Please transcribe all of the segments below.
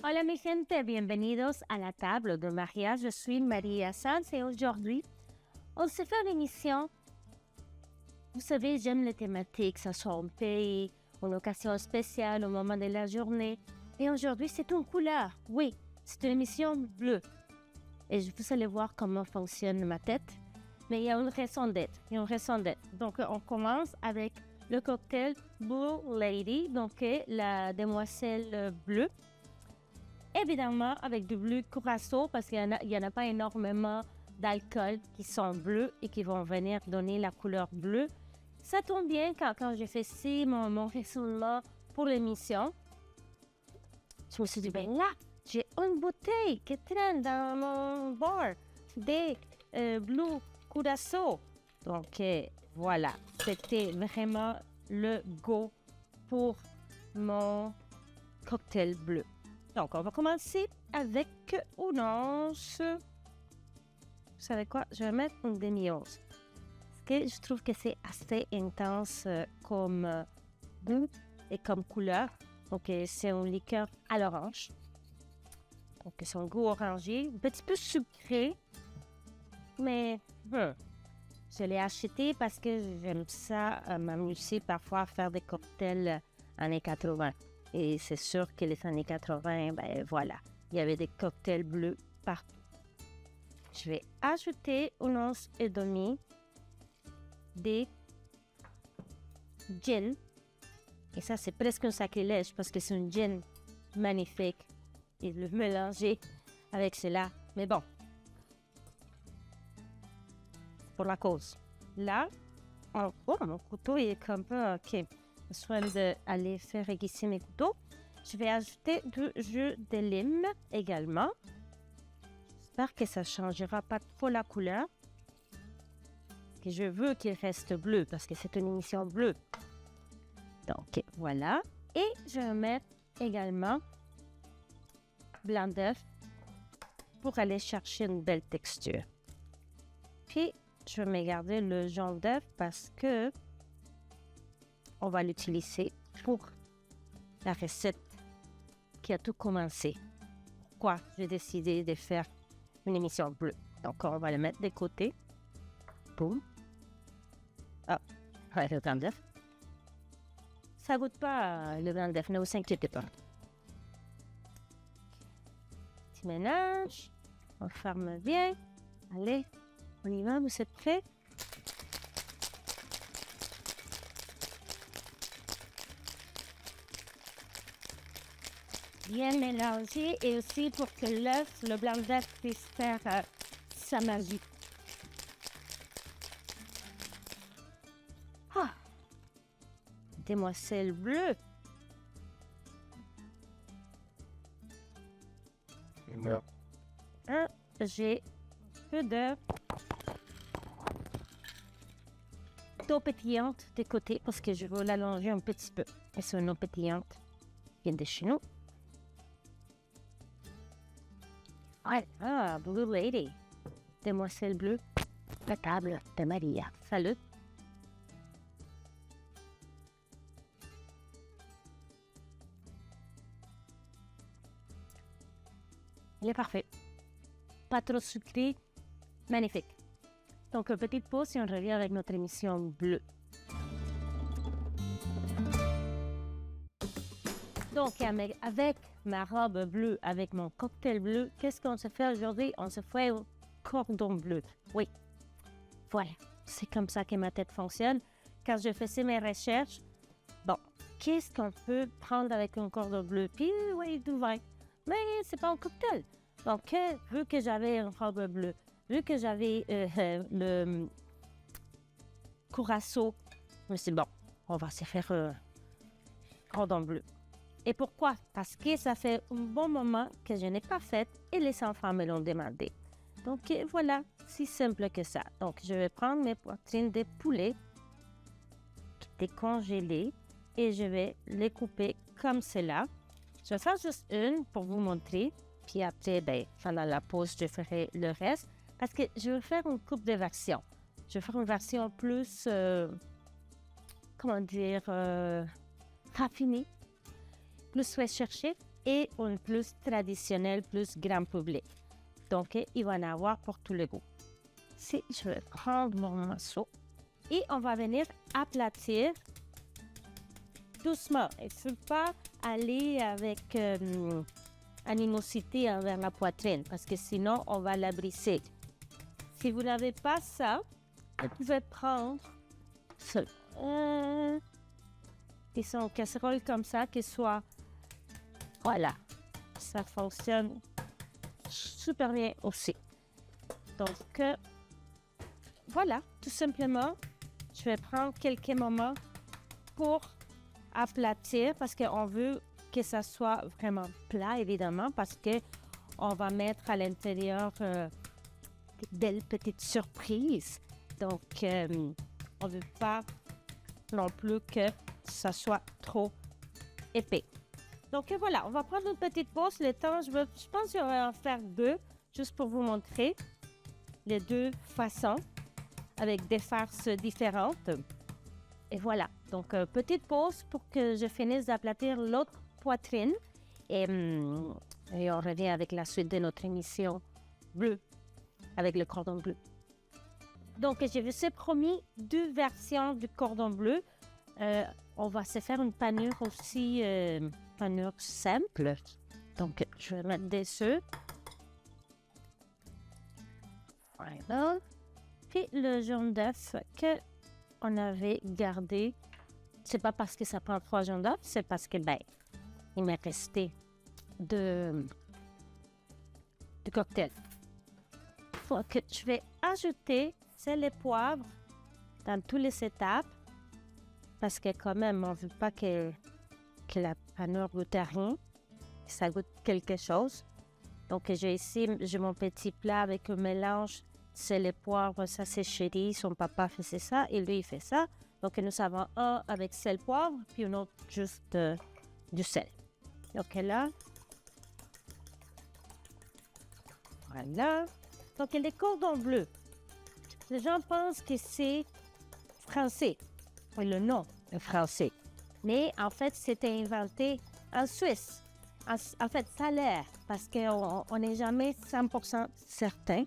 Hola mi gente, bienvenidos à la table de Maria. Je suis Maria Sanz et aujourd'hui, on se fait une émission. Vous savez, j'aime les thématiques, ça soit en pays, une occasion spéciale, au moment de la journée. Et aujourd'hui, c'est une couleur. Oui, c'est une émission bleue. Et vous allez voir comment fonctionne ma tête. Mais il y a une raison d'être. Donc, on commence avec le cocktail Blue Lady, donc la demoiselle bleue. Évidemment, avec du bleu curaçao, parce qu'il y en a pas énormément d'alcool qui sont bleus et qui vont venir donner la couleur bleue. Ça tombe bien quand j'ai fait mon raisonnement pour l'émission. Je me suis dit, ben là, j'ai une bouteille qui traîne dans mon bar des bleu curaçao. Donc, voilà, c'était vraiment le go pour mon cocktail bleu. Donc, on va commencer avec une once. Vous savez quoi? Je vais mettre une demi-once. Parce que je trouve que c'est assez intense comme goût et comme couleur. Donc, c'est une liqueur à l'orange. Donc, c'est un goût orangé, un petit peu sucré. Mais je l'ai acheté parce que j'aime ça m'amuser parfois à faire des cocktails années 80. Et c'est sûr que les années 80, ben voilà, il y avait des cocktails bleus partout. Je vais ajouter une once et demie de gin. Et ça, c'est presque un sacrilège parce que c'est un gin magnifique. Et le mélanger avec cela. Mais bon, pour la cause. Là, mon couteau est comme un peu... OK. Soin d'aller faire aiguiser mes couteaux. Je vais ajouter du jus de lime également. J'espère que ça ne changera pas trop la couleur. Que je veux qu'il reste bleu parce que c'est une émission bleue. Donc, voilà. Et je vais mettre également blanc d'œuf pour aller chercher une belle texture. Puis, je vais me garder le jaune d'œuf parce que on va l'utiliser pour la recette qui a tout commencé. Pourquoi j'ai décidé de faire une émission bleue? Donc, on va le mettre de côté. Boum. Ah, ouais, le blanc d'œuf. Ça goûte pas le blanc d'œuf, ne vous inquiétez pas. Petit mélange. On ferme bien. Allez, on y va, vous êtes prêts? Bien mélanger et aussi pour que le blanc d'œuf puisse faire sa magie. Ah! Demoiselle bleue. J'ai un peu d'eau pétillante de côté parce que je veux l'allonger un petit peu. Et c'est une eau pétillante qui vient de chez nous. Ah, Blue Lady, demoiselle bleue, la table de Maria. Salut. Il est parfait. Pas trop sucré, magnifique. Donc, une petite pause et on revient avec notre émission bleue. Donc, avec ma robe bleue, avec mon cocktail bleu, qu'est-ce qu'on se fait aujourd'hui? On se fait un cordon bleu. Oui, voilà. C'est comme ça que ma tête fonctionne. Quand je faisais mes recherches, bon, qu'est-ce qu'on peut prendre avec un cordon bleu? Puis, oui, du vin. Mais c'est pas un cocktail. Donc, vu que j'avais une robe bleue, vu que j'avais le curaçao, je me suis dit, bon, on va se faire un cordon bleu. Et pourquoi? Parce que ça fait un bon moment que je n'ai pas fait et les enfants me l'ont demandé. Donc voilà, si simple que ça. Donc je vais prendre mes poitrines de poulet qui étaient congelées et je vais les couper comme cela. Je vais faire juste une pour vous montrer. Puis après, pendant la pause, je ferai le reste parce que je vais faire une coupe de versions. Je vais faire une version plus, raffinée. Plus recherché et une plus traditionnelle, plus grand public. Donc, il va en avoir pour tous les goûts. Si je vais prendre mon morceau et on va venir aplatir doucement. Il ne faut pas aller avec animosité envers la poitrine parce que sinon, on va la briser. Si vous n'avez pas ça, vous pouvez prendre une casserole comme ça qui soit... Voilà, ça fonctionne super bien aussi. Donc, voilà, tout simplement, je vais prendre quelques moments pour aplatir parce qu'on veut que ça soit vraiment plat, évidemment, parce qu'on va mettre à l'intérieur des petites surprises. Donc, on ne veut pas non plus que ça soit trop épais. Donc, voilà, on va prendre une petite pause. Le temps, je pense que je vais en faire 2, juste pour vous montrer les 2 façons avec des farces différentes. Et voilà, donc petite pause pour que je finisse d'aplatir l'autre poitrine. Et on revient avec la suite de notre émission bleue, avec le cordon bleu. Donc, je vous ai promis 2 versions du cordon bleu. On va se faire une panure aussi, panure simple. Donc, je vais mettre des œufs. Voilà. Puis le jaune d'œuf qu'on avait gardé, c'est pas parce que ça prend 3 jaunes d'œuf, c'est parce que, il m'est resté de cocktail. Donc, je vais ajouter sel et poivre dans toutes les étapes parce que quand même, on ne veut pas que la panure goûte à rien, que ça goûte quelque chose. Donc, j'ai mon petit plat avec un mélange sel et poivre. Ça, c'est chéri. Son papa faisait ça et lui, il fait ça. Donc, nous avons un avec sel poivre, puis un autre juste du sel. Donc, là. Voilà. Donc, les cordons bleus. Les gens pensent que c'est français. Oui, le nom est français. Mais en fait, c'était inventé en Suisse. En fait, ça a l'air, parce qu'on n'est jamais 100% certain.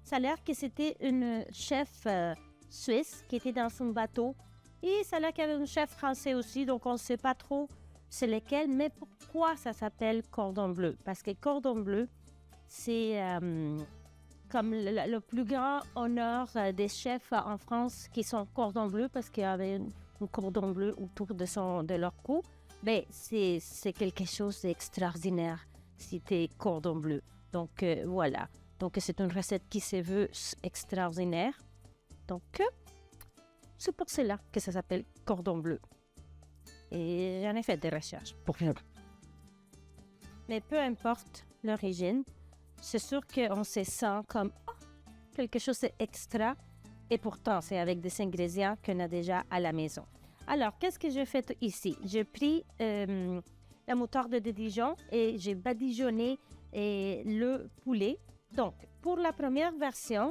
Ça a l'air que c'était une chef suisse qui était dans son bateau. Et ça a l'air qu'il y avait un chef français aussi, donc on ne sait pas trop c'est lequel. Mais pourquoi ça s'appelle cordon bleu? Parce que cordon bleu, c'est comme le plus grand honneur des chefs en France qui sont cordon bleu parce qu'il y avait un cordon bleu autour de leur cou. Mais c'est quelque chose d'extraordinaire, c'était cordon bleu. Donc, voilà. Donc, c'est une recette qui se veut extraordinaire. Donc, c'est pour cela que ça s'appelle cordon bleu. Et j'en ai fait des recherches pour rien. Mais peu importe l'origine, c'est sûr qu'on se sent comme quelque chose d'extra. Et pourtant, c'est avec des ingrédients qu'on a déjà à la maison. Alors, qu'est-ce que j'ai fait ici? J'ai pris la moutarde de Dijon et j'ai badigeonné le poulet. Donc, pour la première version,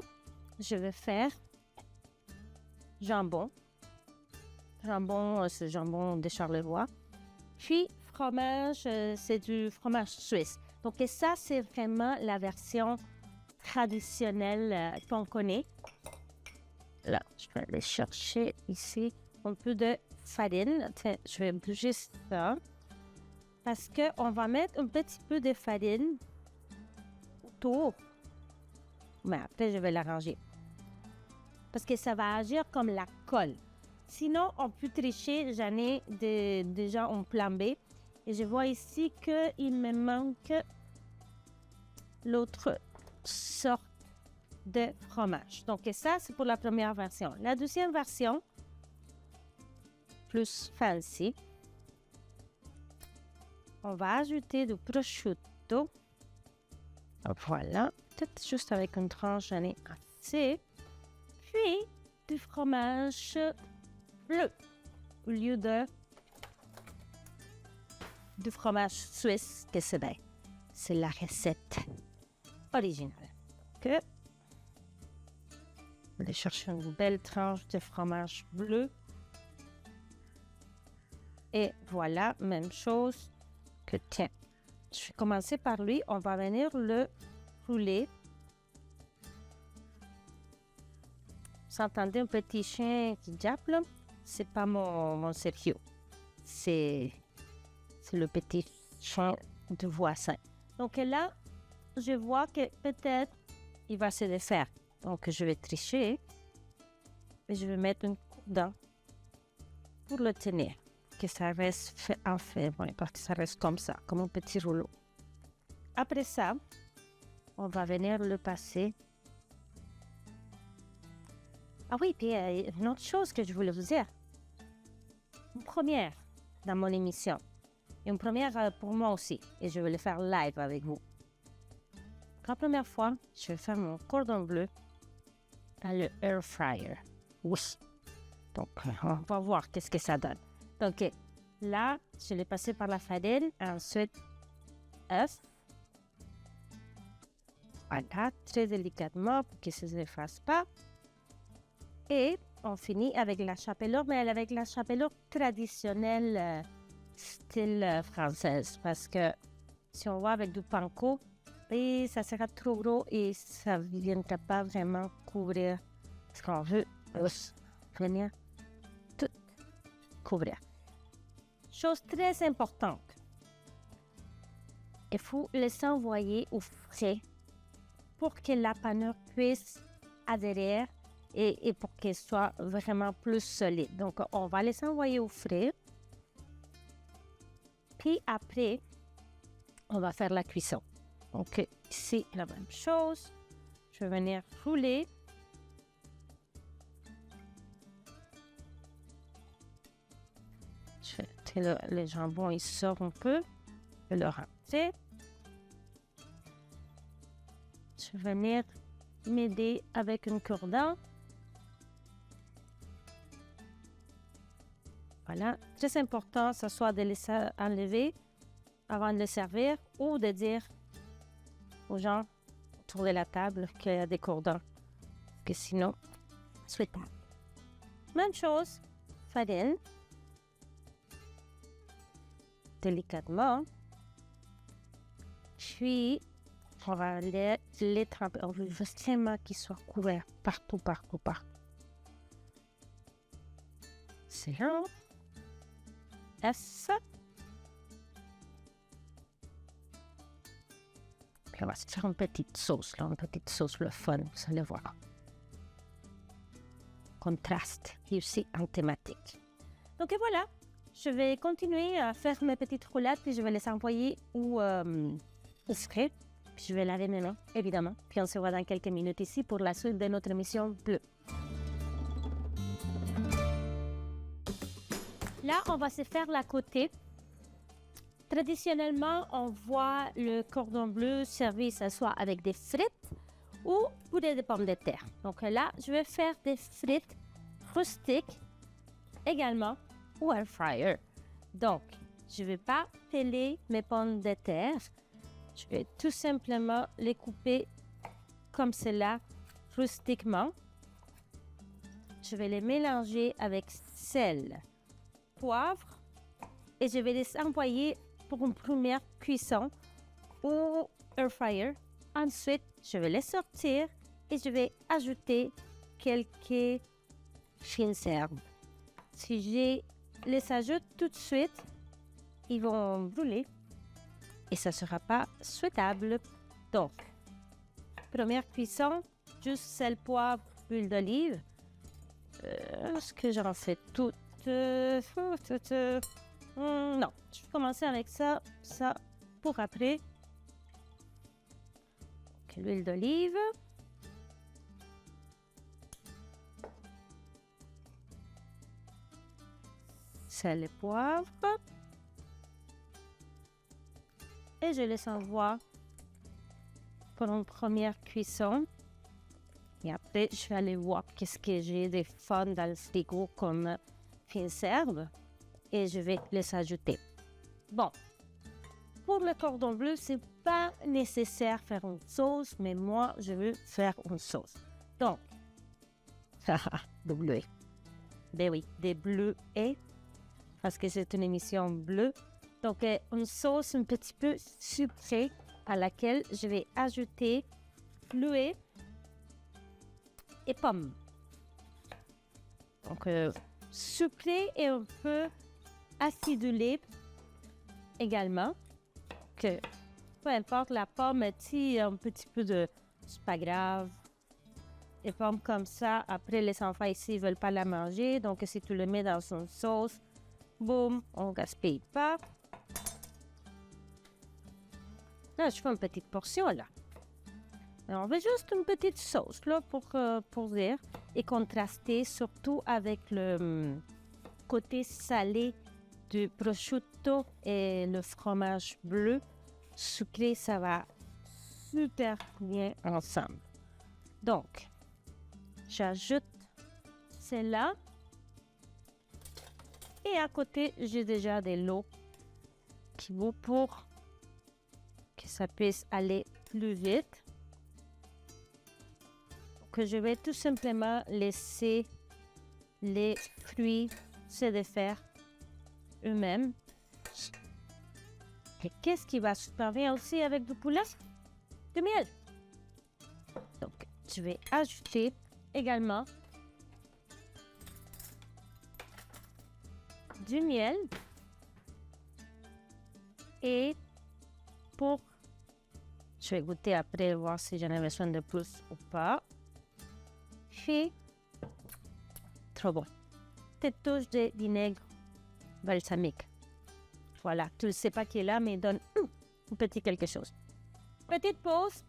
je vais faire jambon. C'est jambon de Charleroi. Puis, fromage, c'est du fromage suisse. Donc, et ça, c'est vraiment la version traditionnelle qu'on connaît. Là, je vais aller chercher ici un peu de farine. Tiens, je vais bouger ça. Parce qu'on va mettre un petit peu de farine autour. Mais après, je vais l'arranger. Parce que ça va agir comme la colle. Sinon, on peut tricher. J'en ai déjà un plan B. Et je vois ici qu'il me manque l'autre sorte de fromage. Donc, et ça, c'est pour la première version. La deuxième version, plus fancy, on va ajouter du prosciutto. Voilà, peut-être juste avec une tranche, j'en ai assez. Puis, du fromage bleu, au lieu du fromage suisse, que c'est bien. C'est la recette originale. Donc, je vais aller chercher une belle tranche de fromage bleu. Et voilà, même chose que tiens. je vais commencer par lui. On va venir le rouler. Vous entendez un petit chien qui jappe là? C'est pas mon Sergio. C'est le petit chien de voisin. Donc là, je vois que peut-être il va se défaire. Donc je vais tricher. Et je vais mettre une corde pour le tenir. Que ça reste fait en fait, parce que ça reste comme ça, comme un petit rouleau. Après ça, on va venir le passer. Ah oui, puis une autre chose que je voulais vous dire. Une première dans mon émission. Et une première pour moi aussi. Et je vais le faire live avec vous. La première fois, je vais faire mon cordon bleu dans le air fryer. Oui. Donc, on va voir qu'est-ce que ça donne. Donc, là, je l'ai passé par la farine. Ensuite, œuf. Voilà, très délicatement pour qu'il ne se efface pas. Et on finit avec la chapelure, mais avec la chapelure traditionnelle style française. Parce que si on va avec du panko, et ça sera trop gros et ça ne viendra pas vraiment couvrir ce qu'on veut. Venir tout couvrir. Chose très importante. Il faut les envoyer au frais pour que la panure puisse adhérer et pour qu'elle soit vraiment plus solide. Donc, on va les envoyer au frais. Puis après, on va faire la cuisson. Donc, ici, la même chose. Je vais venir rouler. Le jambon, il sort un peu. Je vais le rentrer. Je vais venir m'aider avec un cordon. Voilà. Très important, ce soit de les enlever avant de les servir ou de dire aux gens autour de la table qu'il y a des cordons. Parce que sinon, c'est pas. Même chose, farine. Délicatement. Puis, on va les tremper. On veut vraiment qu'ils soient couverts partout. C'est là. S. Puis on va se faire une petite sauce, là, le fun, vous allez voir. Contraste, et aussi en thématique. Donc et voilà, je vais continuer à faire mes petites roulades, puis je vais les envoyer au frais. Puis je vais laver mes mains, évidemment. Puis on se voit dans quelques minutes ici pour la suite de notre émission bleue. Là, on va se faire la côté. Traditionnellement, on voit le cordon bleu servi, ce soit avec des frites ou purée de pommes de terre. Donc là, je vais faire des frites rustiques également ou air fryer. Donc, je ne vais pas peler mes pommes de terre. Je vais tout simplement les couper comme cela, rustiquement. Je vais les mélanger avec sel, poivre et je vais les envoyer pour une première cuisson au air fryer. Ensuite, je vais les sortir et je vais ajouter quelques fines herbes. Si je les ajoute tout de suite, ils vont brûler et ça ne sera pas souhaitable. Donc, première cuisson, juste sel, poivre, huile d'olive. Est-ce que j'en fais tout? Non, je vais commencer avec ça pour après. Donc, l'huile d'olive. Sel et poivre. Et je les envoie pour une première cuisson. Et après, je vais aller voir qu'est-ce que j'ai de fun dans le frigo comme fines herbes. Et je vais les ajouter. Bon, pour le cordon bleu, c'est pas nécessaire de faire une sauce, mais moi, je veux faire une sauce. Donc, de bleuets. Ben oui, des bleuets, parce que c'est une émission bleue. Donc, une sauce un petit peu sucrée à laquelle je vais ajouter fluet et pommes. Donc, sucré et un peu acidulé également. Que peu importe la pomme, si un petit peu de... C'est pas grave. Les pommes comme ça, après les enfants ici ne veulent pas la manger. Donc, si tu le mets dans une sauce, boum, on ne gaspille pas. Là, je fais une petite portion, là. Alors, on veut juste une petite sauce, là, pour dire. Et contraster, surtout avec le côté salé du prosciutto et le fromage bleu. Sucré, ça va super bien ensemble. Donc, j'ajoute celle-là. Et à côté, j'ai déjà de l'eau qui vaut pour que ça puisse aller plus vite. Que je vais tout simplement laisser les fruits se défaire eux-mêmes. Et qu'est-ce qui va super bien aussi avec du poulet? Du miel. Donc, je vais ajouter également du miel. Et je vais goûter après, voir si j'en ai besoin de plus ou pas. Et trop bon. Petite touche de vinaigre balsamique. Voilà, tu ne sais pas qui est là, mais donne un petit quelque chose. Petite pause.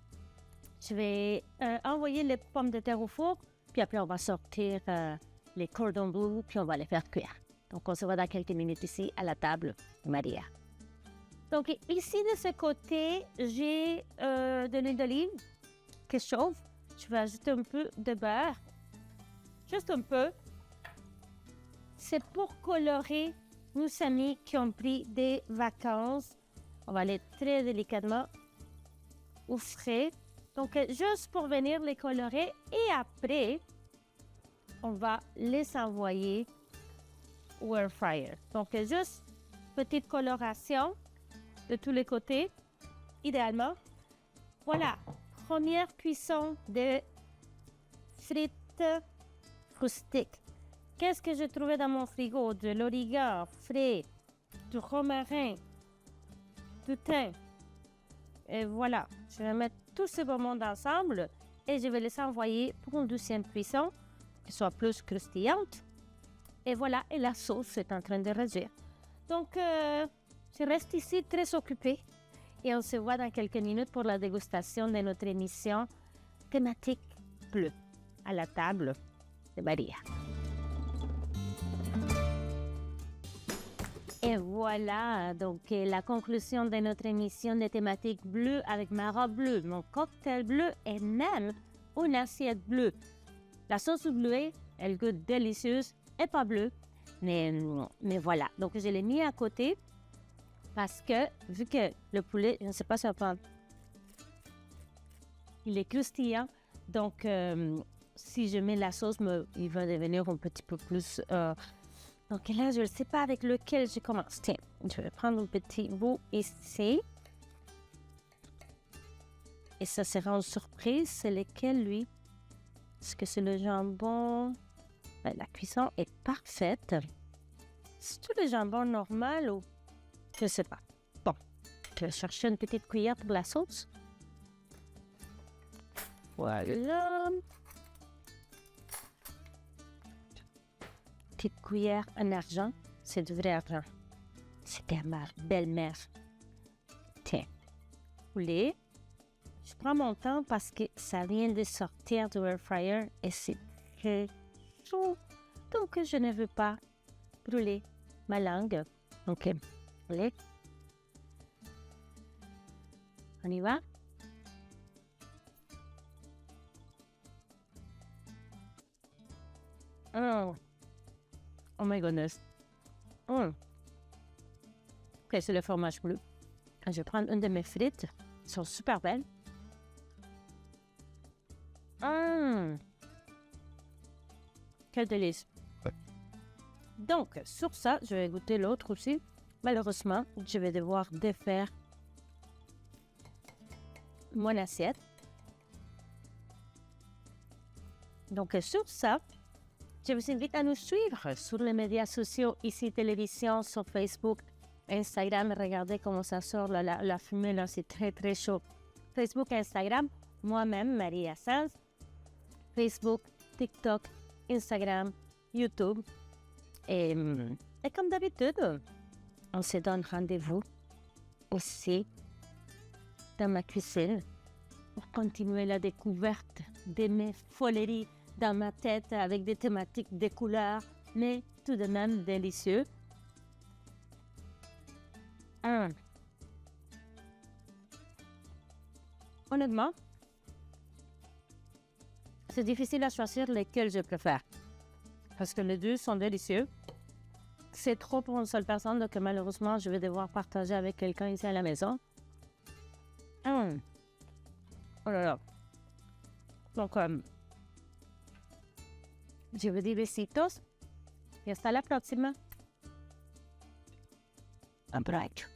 Je vais envoyer les pommes de terre au four, puis après on va sortir les cordons bleus, puis on va les faire cuire. Donc on se voit dans quelques minutes ici à la table de Maria. Donc ici de ce côté, j'ai de l'huile d'olive qui chauffe. Je vais ajouter un peu de beurre, juste un peu. C'est pour colorer nos amis qui ont pris des vacances. On va aller très délicatement au frais. Donc, juste pour venir les colorer. Et après, on va les envoyer au air fryer. Donc, juste petite coloration de tous les côtés, idéalement. Voilà, première cuisson de frites rustiques. Qu'est-ce que j'ai trouvé dans mon frigo? De l'origan frais, du romarin, du thym. Et voilà, je vais mettre tout ce beau monde ensemble et je vais les envoyer pour une deuxième cuisson qui soit plus croustillante. Et voilà, et la sauce est en train de réduire. Donc, je reste ici très occupée et on se voit dans quelques minutes pour la dégustation de notre émission thématique bleue à la table de Maria. Et voilà, donc la conclusion de notre émission de thématique bleue avec ma robe bleue, mon cocktail bleu et même une assiette bleue. La sauce bleue, elle goûte délicieuse et pas bleue, mais voilà. Donc je l'ai mis à côté parce que vu que le poulet, je ne sais pas si on peut, il est croustillant, donc si je mets la sauce, il va devenir un petit peu plus... Donc là, je ne sais pas avec lequel je commence. Tiens, je vais prendre un petit bout ici. Et ça sera une surprise. C'est lequel, lui? Est-ce que c'est le jambon? Ben, la cuisson est parfaite. C'est-tu le jambon normal ou... Je ne sais pas. Bon, je vais chercher une petite cuillère pour la sauce. Voilà. Petite cuillère en argent, c'est du vrai argent. C'était à ma belle-mère. Tiens, poulet. Je prends mon temps parce que ça vient de sortir du air fryer et c'est très chaud. Donc, je ne veux pas brûler ma langue. Donc, poulet. On y va? Oh my goodness. Ok, c'est le fromage bleu. Je vais prendre une de mes frites. Elles sont super belles. Quel délice. Donc, sur ça, je vais goûter l'autre aussi. malheureusement, je vais devoir défaire mon assiette. Donc, sur ça, je vous invite à nous suivre sur les médias sociaux, ici télévision, sur Facebook, Instagram. Regardez comment ça sort, la fumée, là, c'est très, très chaud. Facebook, Instagram, moi-même, Maria Sanz. Facebook, TikTok, Instagram, YouTube. Et comme d'habitude, on se donne rendez-vous aussi dans ma cuisine pour continuer la découverte de mes foleries dans ma tête avec des thématiques, des couleurs, mais tout de même délicieux. Honnêtement, c'est difficile à choisir lesquels je préfère. Parce que les deux sont délicieux. C'est trop pour une seule personne, donc malheureusement, je vais devoir partager avec quelqu'un ici à la maison. Oh là là. Donc, je vous dis besitos y hasta la próxima. Un break.